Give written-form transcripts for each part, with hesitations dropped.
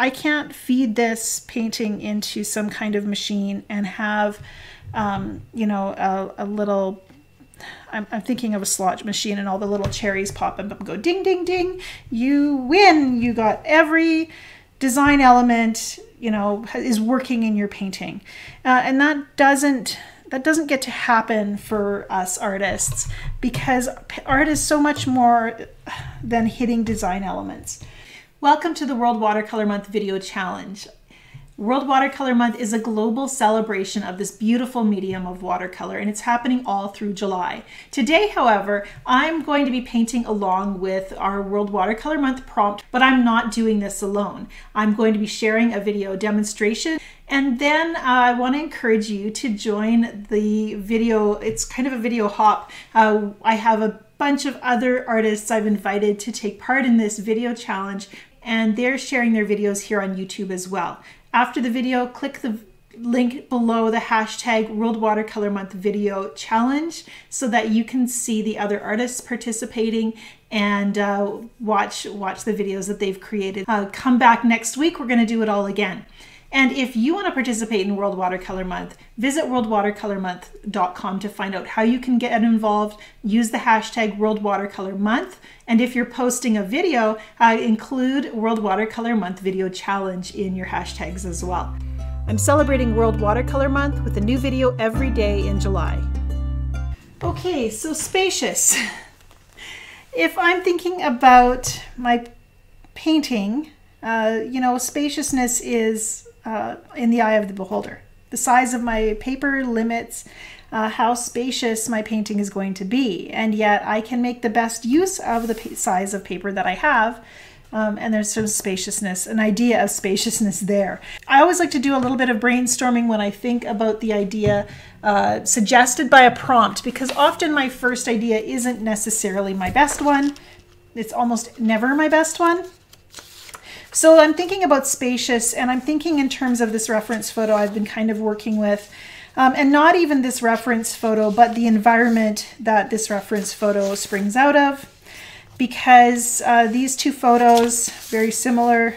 I can't feed this painting into some kind of machine and have, you know, a little, I'm thinking of a slot machine and all the little cherries pop up and go ding, ding, ding. You win. You got every design element, you know, is working in your painting. And that doesn't get to happen for us artists, because art is so much more than hitting design elements. Welcome to the World Watercolor Month video challenge. World Watercolor Month is a global celebration of this beautiful medium of watercolor, and it's happening all through July. Today, however, I'm going to be painting along with our World Watercolor Month prompt, but I'm not doing this alone. I'm going to be sharing a video demonstration, and then I want to encourage you to join the video. It's kind of a video hop. I have a bunch of other artists I've invited to take part in this video challenge, and they're sharing their videos here on YouTube as well. After the video, click the link below the hashtag World Watercolor Month video challenge so that you can see the other artists participating and watch the videos that they've created. Come back next week, we're gonna do it all again. And if you want to participate in World Watercolor Month, visit worldwatercolormonth.com to find out how you can get involved. Use the hashtag World Watercolor Month. And if you're posting a video, include World Watercolor Month video challenge in your hashtags as well. I'm celebrating World Watercolor Month with a new video every day in July. Okay, so spacious. If I'm thinking about my painting, you know, spaciousness is in the eye of the beholder. The size of my paper limits how spacious my painting is going to be, and yet I can make the best use of the size of paper that I have, and there's some spaciousness, an idea of spaciousness there. I always like to do a little bit of brainstorming when I think about the idea suggested by a prompt, because often my first idea isn't necessarily my best one. It's almost never my best one. So I'm thinking about spacious, and I'm thinking in terms of this reference photo I've been kind of working with, and not even this reference photo, but the environment that this reference photo springs out of, because these two photos, very similar.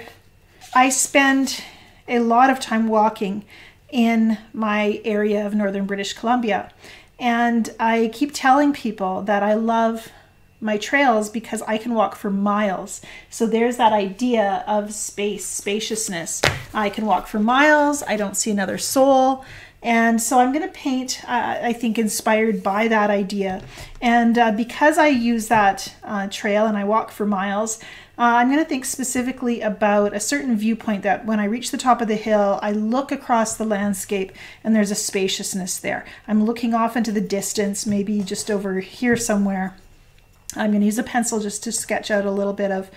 I spend a lot of time walking in my area of northern British Columbia, and I keep telling people that I love my trails because I can walk for miles. So there's that idea of space, spaciousness. I can walk for miles. I don't see another soul. And so I'm going to paint, I think, inspired by that idea. And because I use that trail and I walk for miles, I'm going to think specifically about a certain viewpoint that when I reach the top of the hill, I look across the landscape and there's a spaciousness there. I'm looking off into the distance, maybe just over here somewhere. I'm going to use a pencil just to sketch out a little bit of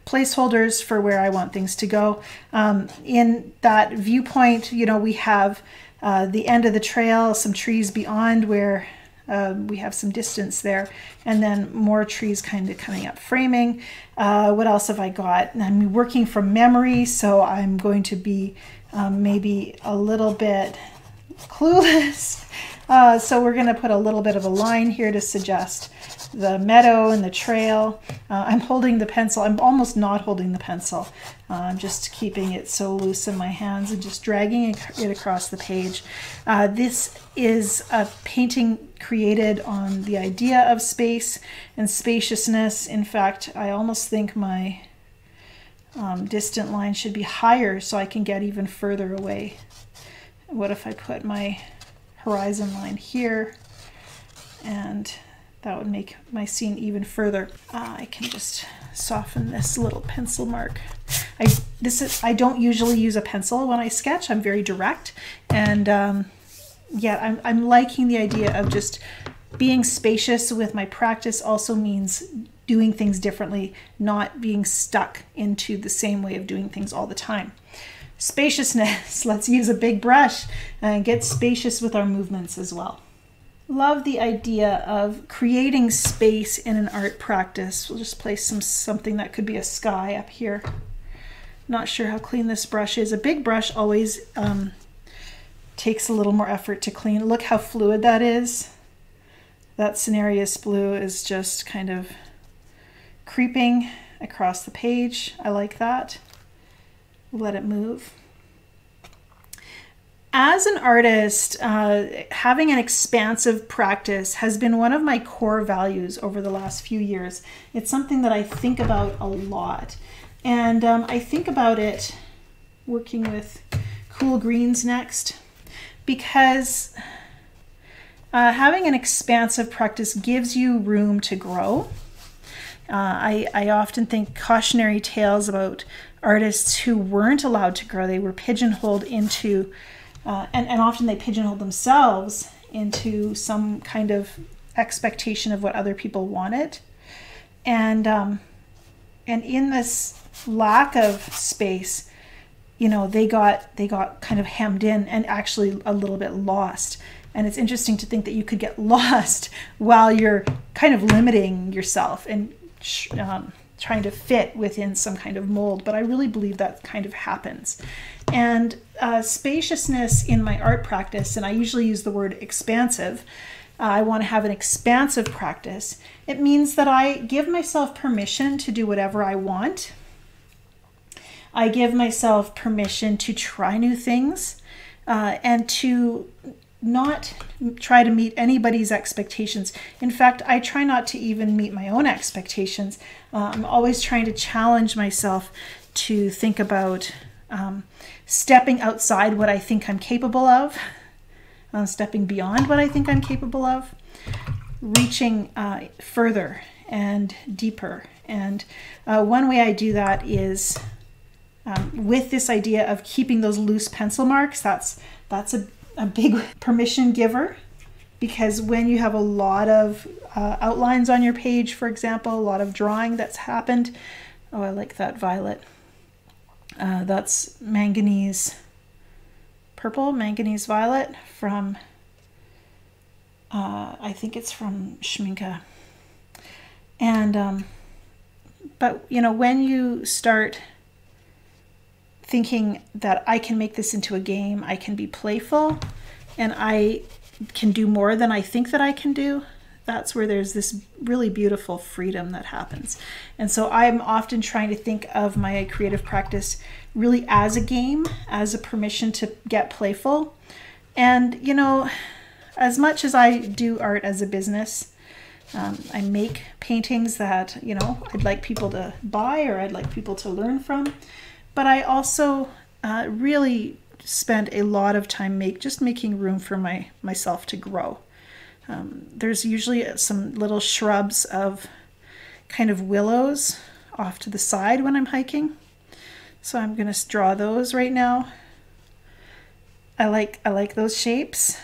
placeholders for where I want things to go. In that viewpoint, you know, we have the end of the trail, some trees beyond where we have some distance there, and then more trees kind of coming up, framing. What else have I got? I'm working from memory, so I'm going to be maybe a little bit clueless. So we're going to put a little bit of a line here to suggest the meadow and the trail. I'm holding the pencil. I'm almost not holding the pencil. I'm just keeping it so loose in my hands and just dragging it across the page. This is a painting created on the idea of space and spaciousness. In fact, I almost think my distant line should be higher so I can get even further away. What if I put my horizon line here, and that would make my scene even further. I can just soften this little pencil mark. I don't usually use a pencil when I sketch. I'm very direct, and yeah, I'm liking the idea of just being spacious with my practice. Also means doing things differently, not being stuck into the same way of doing things all the time. Spaciousness, let's use a big brush and get spacious with our movements as well. Love the idea of creating space in an art practice. We'll just place something that could be a sky up here. Not sure how clean this brush is. A big brush always takes a little more effort to clean. Look how fluid that is. That Cenarius blue is just kind of creeping across the page. I like that. let it move. As an artist, having an expansive practice has been one of my core values over the last few years. It's something that I think about a lot. And I think about it working with cool greens next, because having an expansive practice gives you room to grow. I often think cautionary tales about artists who weren't allowed to grow. They were pigeonholed into and often they pigeonhole themselves into some kind of expectation of what other people wanted. And in this lack of space, you know, they got kind of hemmed in and actually a little bit lost. And it's interesting to think that you could get lost while you're kind of limiting yourself and trying to fit within some kind of mold. But I really believe that kind of happens. And spaciousness in my art practice, and I usually use the word expansive, I want to have an expansive practice. It means that I give myself permission to do whatever I want. I give myself permission to try new things and to not try to meet anybody's expectations. In fact, I try not to even meet my own expectations. I'm always trying to challenge myself to think about stepping outside what I think I'm capable of, stepping beyond what I think I'm capable of, reaching further and deeper. And one way I do that is with this idea of keeping those loose pencil marks. That's a big permission giver, because when you have a lot of outlines on your page, for example, a lot of drawing that's happened. Oh, I like that violet. That's manganese purple, manganese violet from, I think it's from Schminke. And, but you know, when you start thinking that I can make this into a game, I can be playful, and I can do more than I think that I can do, that's where there's this really beautiful freedom that happens. And so I'm often trying to think of my creative practice really as a game, as a permission to get playful. And, you know, as much as I do art as a business, I make paintings that, you know, I'd like people to buy or I'd like people to learn from. But I also really spend a lot of time just making room for myself to grow. There's usually some little shrubs of kind of willows off to the side when I'm hiking. So I'm going to draw those right now. I like those shapes.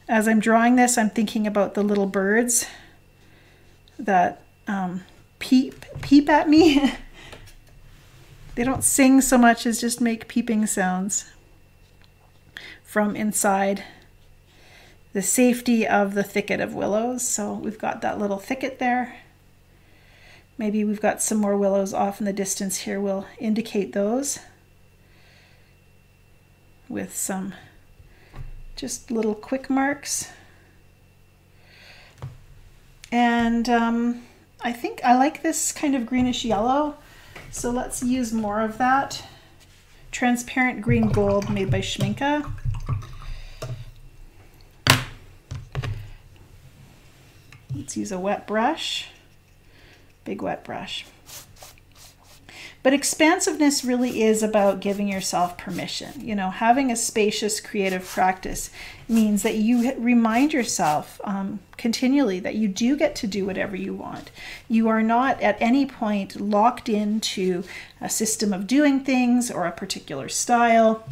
As I'm drawing this, I'm thinking about the little birds that peep at me. They don't sing so much as just make peeping sounds from inside the safety of the thicket of willows. So we've got that little thicket there. Maybe we've got some more willows off in the distance here. We'll indicate those with some just little quick marks. And I think I like this kind of greenish yellow. So let's use more of that. Transparent green gold made by Schminke. Let's use a wet brush, big wet brush. But expansiveness really is about giving yourself permission. You know, having a spacious creative practice means that you remind yourself continually that you do get to do whatever you want. You are not at any point locked into a system of doing things or a particular style.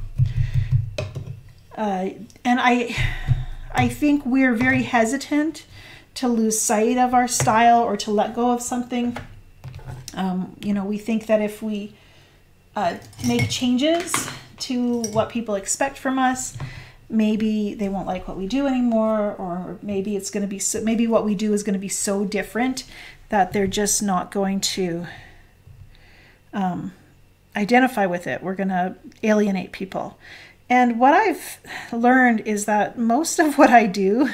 And I think we're very hesitant to lose sight of our style or to let go of something. You know, we think that if we make changes to what people expect from us, maybe they won't like what we do anymore, or maybe it's going to be so, maybe what we do is going to be so different that they're just not going to identify with it. We're going to alienate people. And what I've learned is that most of what I do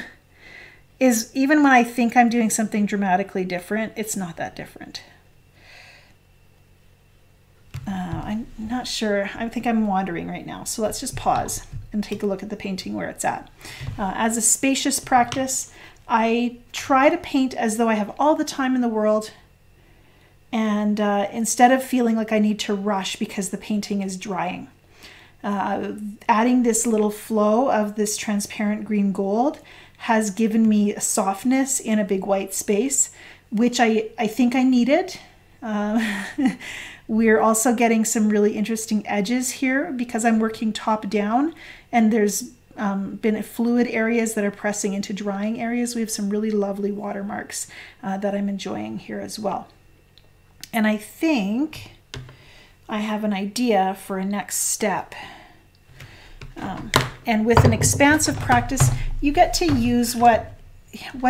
is, even when I think I'm doing something dramatically different, it's not that different. I'm not sure. I think I'm wandering right now. So let's just pause and take a look at the painting where it's at. As a spacious practice, I try to paint as though I have all the time in the world, and instead of feeling like I need to rush because the painting is drying. Adding this little flow of this transparent green gold has given me a softness in a big white space, which I think I needed. We're also getting some really interesting edges here because I'm working top down, and there's been fluid areas that are pressing into drying areas. We have some really lovely watermarks that I'm enjoying here as well. And I think I have an idea for a next step. And with an expansive practice, you get to use what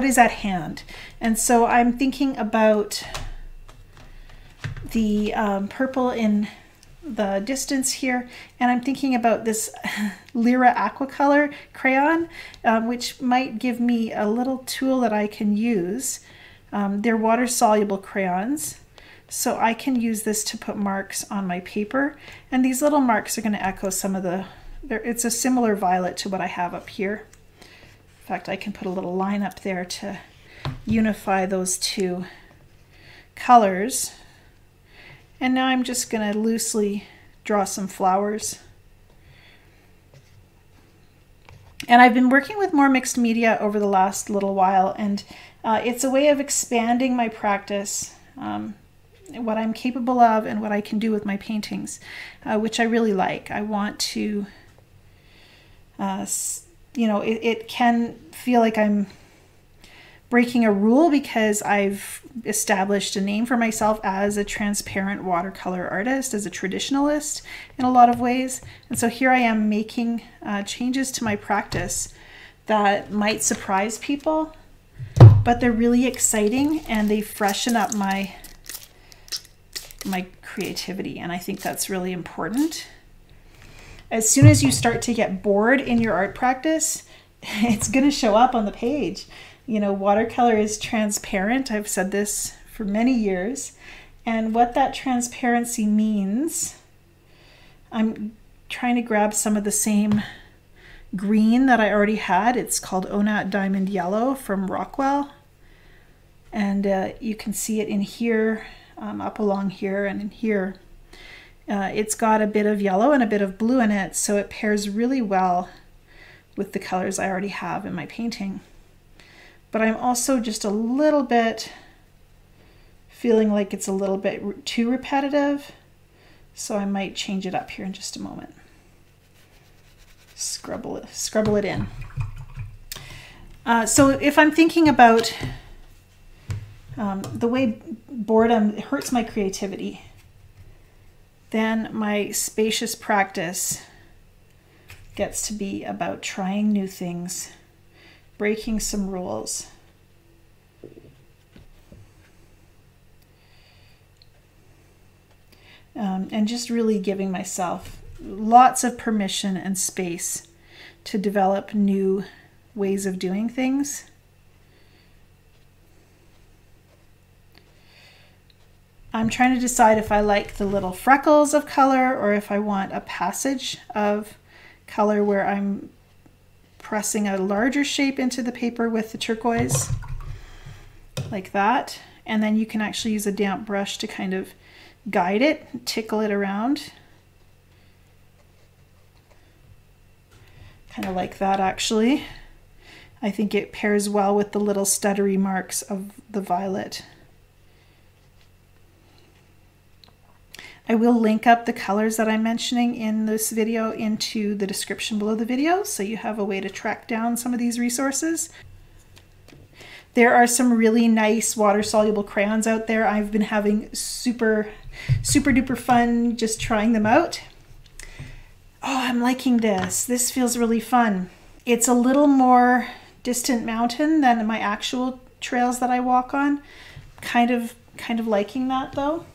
is at hand. And so I'm thinking about the purple in the distance here, and I'm thinking about this Lyra Aquacolor crayon, which might give me a little tool that I can use. They're water-soluble crayons, so I can use this to put marks on my paper, and these little marks are going to echo some of the, it's a similar violet to what I have up here. In fact, I can put a little line up there to unify those two colors. And now I'm just going to loosely draw some flowers. And I've been working with more mixed media over the last little while, and it's a way of expanding my practice, what I'm capable of and what I can do with my paintings, which I really like. I want to, you know, it can feel like I'm breaking a rule because I've established a name for myself as a transparent watercolor artist, as a traditionalist in a lot of ways. And so here I am making changes to my practice that might surprise people, but they're really exciting and they freshen up my creativity. And I think that's really important. As soon as you start to get bored in your art practice, it's going to show up on the page. You know, watercolor is transparent. I've said this for many years. And what that transparency means, I'm trying to grab some of the same green that I already had. It's called Onat Diamond Yellow from Rockwell. And you can see it in here, up along here and in here. It's got a bit of yellow and a bit of blue in it, so it pairs really well with the colors I already have in my painting. But I'm also just a little bit feeling like it's a little bit too repetitive, so I might change it up here in just a moment. Scrabble it in. So if I'm thinking about the way boredom hurts my creativity, then my spacious practice gets to be about trying new things, breaking some rules. And just really giving myself lots of permission and space to develop new ways of doing things. I'm trying to decide if I like the little freckles of color or if I want a passage of color where I'm pressing a larger shape into the paper with the turquoise, like that. And then you can actually use a damp brush to kind of guide it, tickle it around. Kind of like that, actually. I think it pairs well with the little stuttery marks of the violet. I will link up the colors that I'm mentioning in this video into the description below the video, so you have a way to track down some of these resources. There are some really nice water-soluble crayons out there. I've been having super duper fun just trying them out. Oh, I'm liking this. This feels really fun. It's a little more distant mountain than my actual trails that I walk on. Kind of liking that though.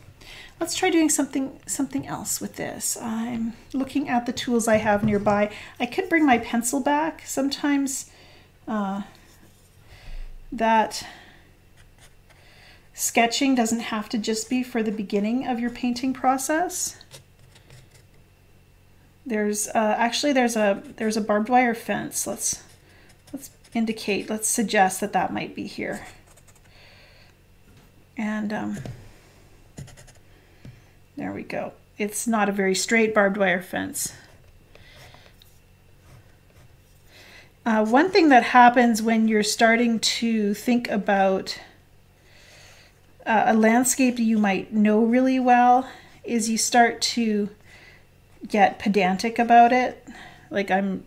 Let's try doing something else with this. I'm looking at the tools I have nearby. I could bring my pencil back. Sometimes that sketching doesn't have to just be for the beginning of your painting process. There's actually there's a barbed wire fence. Let's suggest that that might be here. And there we go. It's not a very straight barbed wire fence. One thing that happens when you're starting to think about a landscape you might know really well is you start to get pedantic about it. Like I'm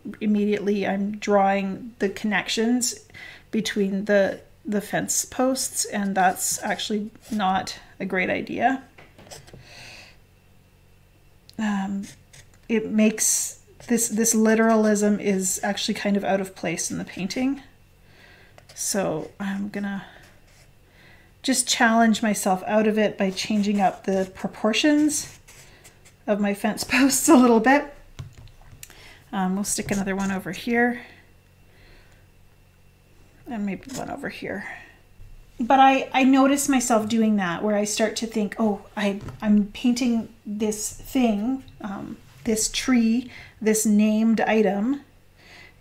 drawing the connections between the fence posts, and that's actually not a great idea. It makes this literalism is actually kind of out of place in the painting. So I'm gonna just challenge myself out of it by changing up the proportions of my fence posts a little bit. We'll stick another one over here and maybe one over here. But I notice myself doing that, where I start to think, oh, I'm painting this thing, this tree, this named item.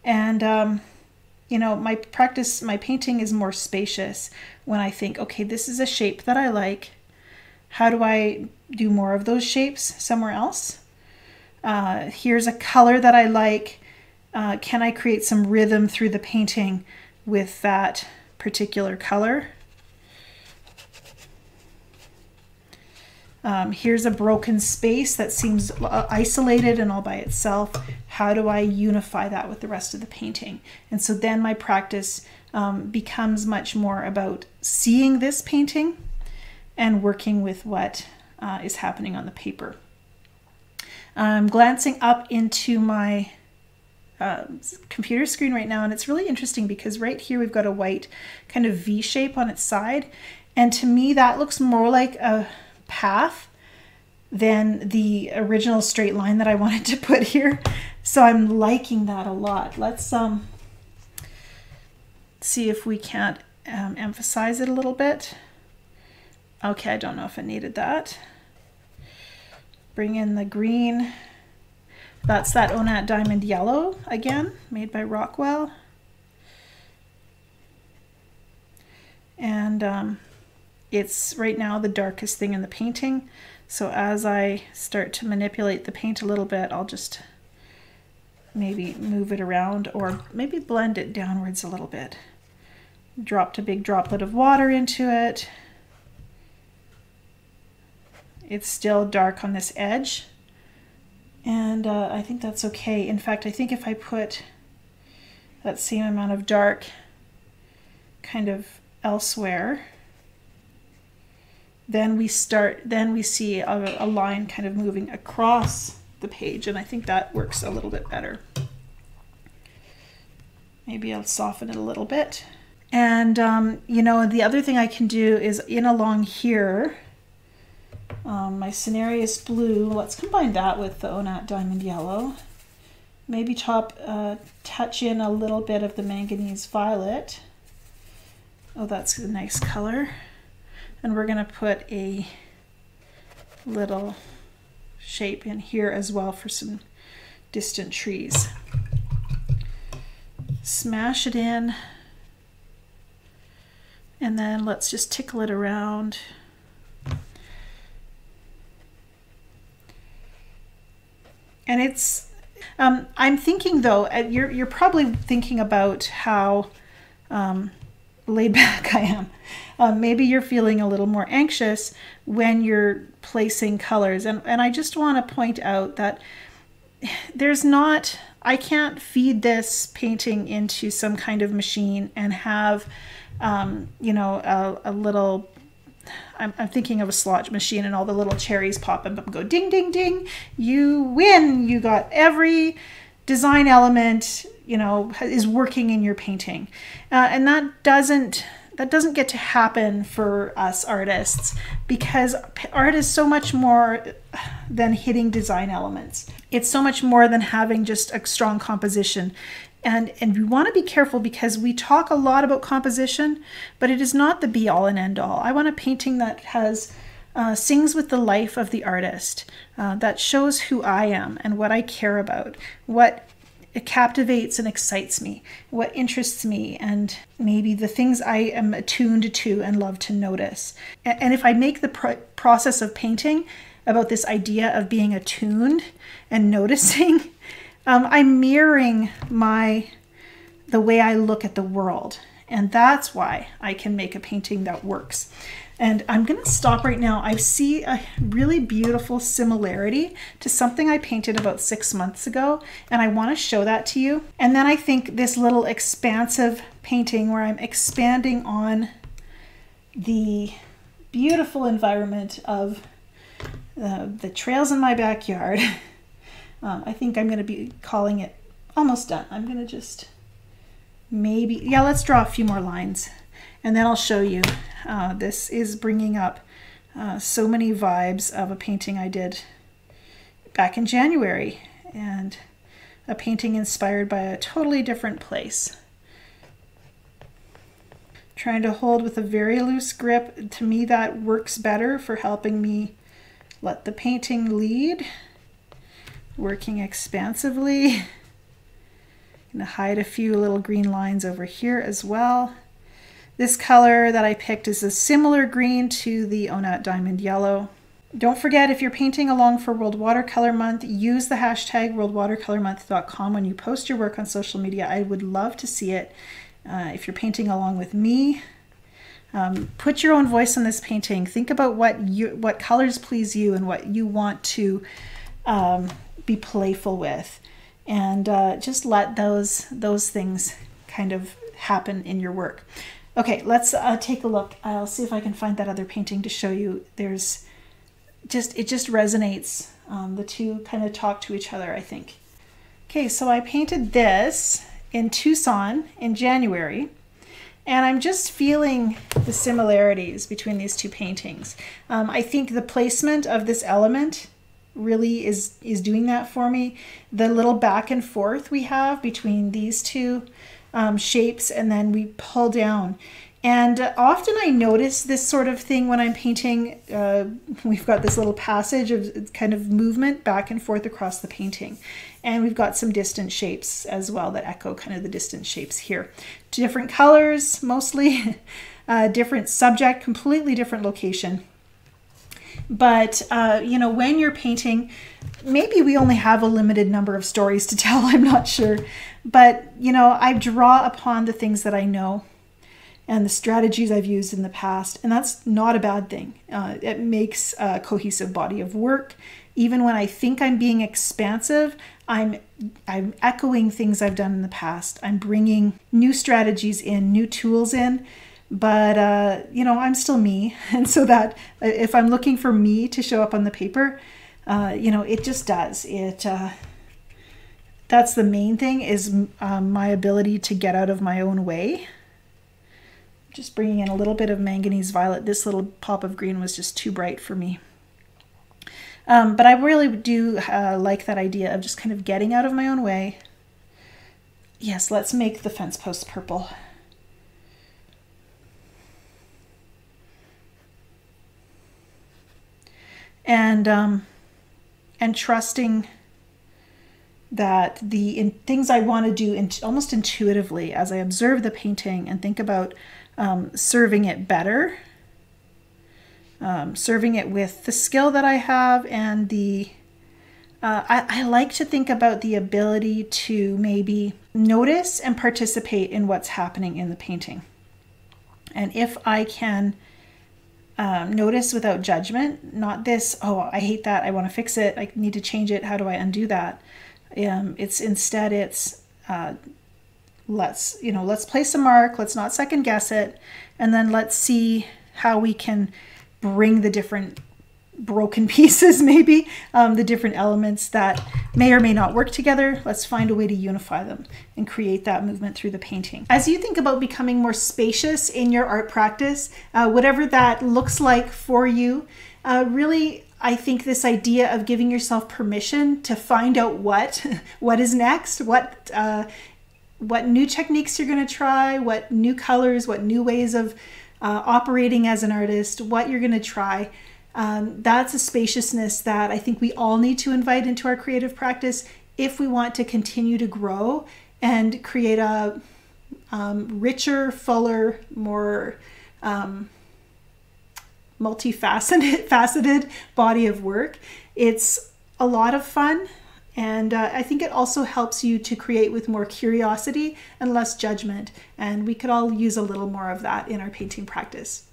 And, you know, my painting is more spacious when I think, okay, this is a shape that I like. How do I do more of those shapes somewhere else? Here's a color that I like. Can I create some rhythm through the painting with that particular color? Here's a broken space that seems isolated and all by itself. How do I unify that with the rest of the painting? And so then my practice becomes much more about seeing this painting and working with what is happening on the paper. I'm glancing up into my computer screen right now, and it's really interesting because right here we've got a white kind of V shape on its side, and to me that looks more like a path than the original straight line that I wanted to put here. So I'm liking that a lot. Let's see if we can't emphasize it a little bit. Okay, I don't know if I needed that. Bring in the green. That's that Onat Diamond Yellow again, made by Rockwell. And it's right now the darkest thing in the painting. So as I start to manipulate the paint a little bit, I'll just maybe move it around or maybe blend it downwards a little bit. Dropped a big droplet of water into it. It's still dark on this edge, and I think that's okay. In fact, I think if I put that same amount of dark kind of elsewhere, then we see a line kind of moving across the page, and I think that works a little bit better. Maybe I'll soften it a little bit. And you know, the other thing I can do is in along here, my Cenarius Blue, let's combine that with the Onat Diamond Yellow. Maybe touch in a little bit of the Manganese Violet. Oh, that's a nice color. And we're gonna put a little shape in here as well for some distant trees. Smash it in. And then let's just tickle it around. And it's, I'm thinking though, you're probably thinking about how laid back I am. Maybe you're feeling a little more anxious when you're placing colors. And I just want to point out that I can't feed this painting into some kind of machine and have, you know, a little, I'm thinking of a slot machine and all the little cherries pop up and go ding, ding, ding. You win. You got every design element, you know, is working in your painting. And that doesn't get to happen for us artists, because art is so much more than hitting design elements. It's so much more than having just a strong composition. And we want to be careful because we talk a lot about composition, but it is not the be all and end all. I want a painting that has sings with the life of the artist, that shows who I am and what I care about, what it captivates and excites me, what interests me, and maybe the things I am attuned to and love to notice. And if I make the process of painting about this idea of being attuned and noticing, I'm mirroring the way I look at the world. And that's why I can make a painting that works. And I'm going to stop right now. I see a really beautiful similarity to something I painted about 6 months ago, and I want to show that to you. And then I think this little expansive painting where I'm expanding on the beautiful environment of the trails in my backyard. I think I'm going to be calling it almost done. I'm going to just let's draw a few more lines. And then I'll show you. This is bringing up so many vibes of a painting I did back in January, and a painting inspired by a totally different place. Trying to hold with a very loose grip. To me, that works better for helping me let the painting lead. Working expansively. I'm going to hide a few little green lines over here as well. This color that I picked is a similar green to the Onat Diamond Yellow. Don't forget, if you're painting along for World Watercolor Month, use the hashtag worldwatercolormonth.com when you post your work on social media. I would love to see it. If you're painting along with me, put your own voice on this painting. Think about what colors please you and what you want to be playful with, and just let those things kind of happen in your work. Okay, let's take a look. I'll see if I can find that other painting to show you. It just resonates. The two kind of talk to each other, I think. Okay, so I painted this in Tucson in January, and I'm just feeling the similarities between these two paintings. I think the placement of this element really is doing that for me. The little back and forth we have between these two shapes, and then we pull down. And often I notice this sort of thing when I'm painting. We've got this little passage of kind of movement back and forth across the painting. And we've got some distant shapes as well that echo kind of the distant shapes here. Different colors, mostly, different subject, completely different location. But, when you're painting, maybe we only have a limited number of stories to tell, I'm not sure. But, I draw upon the things that I know and the strategies I've used in the past, and that's not a bad thing. It makes a cohesive body of work. Even when I think I'm being expansive, I'm echoing things I've done in the past. I'm bringing new strategies in, new tools in. But, I'm still me. And so that if I'm looking for me to show up on the paper, it just does. That's the main thing, is my ability to get out of my own way. Just bringing in a little bit of manganese violet. This little pop of green was just too bright for me. But I really do like that idea of just kind of getting out of my own way. Yes, let's make the fence post purple. And trusting that the things I want to do almost intuitively as I observe the painting and think about serving it better, serving it with the skill that I have, and I like to think about the ability to maybe notice and participate in what's happening in the painting. And if I can notice without judgment, not this, oh, I hate that, I want to fix it, I need to change it, how do I undo that? It's let's place a mark, let's not second guess it, and then let's see how we can bring the different broken pieces, maybe, the different elements that may or may not work together. Let's find a way to unify them and create that movement through the painting. As you think about becoming more spacious in your art practice, whatever that looks like for you, really, I think this idea of giving yourself permission to find out what is next, what what new techniques you're going to try, what new colors, what new ways of operating as an artist, what you're going to try. That's a spaciousness that I think we all need to invite into our creative practice if we want to continue to grow and create a richer, fuller, more multifaceted body of work. It's a lot of fun, and I think it also helps you to create with more curiosity and less judgment, and we could all use a little more of that in our painting practice.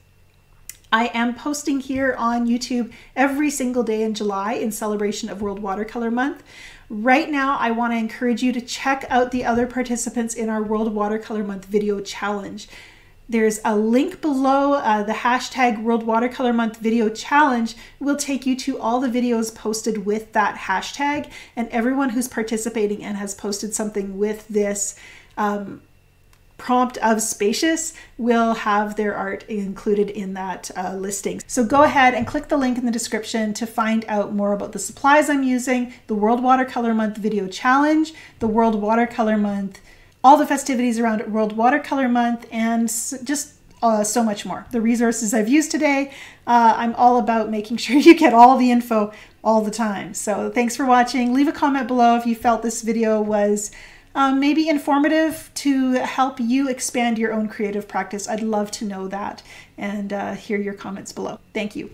I am posting here on YouTube every single day in July in celebration of World Watercolor Month. Right now, I want to encourage you to check out the other participants in our World Watercolor Month video challenge. There's a link below. The hashtag World Watercolor Month video challenge will take you to all the videos posted with that hashtag, and everyone who's participating and has posted something with this prompt of spacious will have their art included in that listing. So go ahead and click the link in the description to find out more about the supplies I'm using, the World Watercolor Month video challenge, the World Watercolor Month, all the festivities around World Watercolor Month, and just so much more. The resources I've used today, I'm all about making sure you get all the info all the time. So thanks for watching. Leave a comment below if you felt this video was maybe informative to help you expand your own creative practice. I'd love to know that and hear your comments below. Thank you.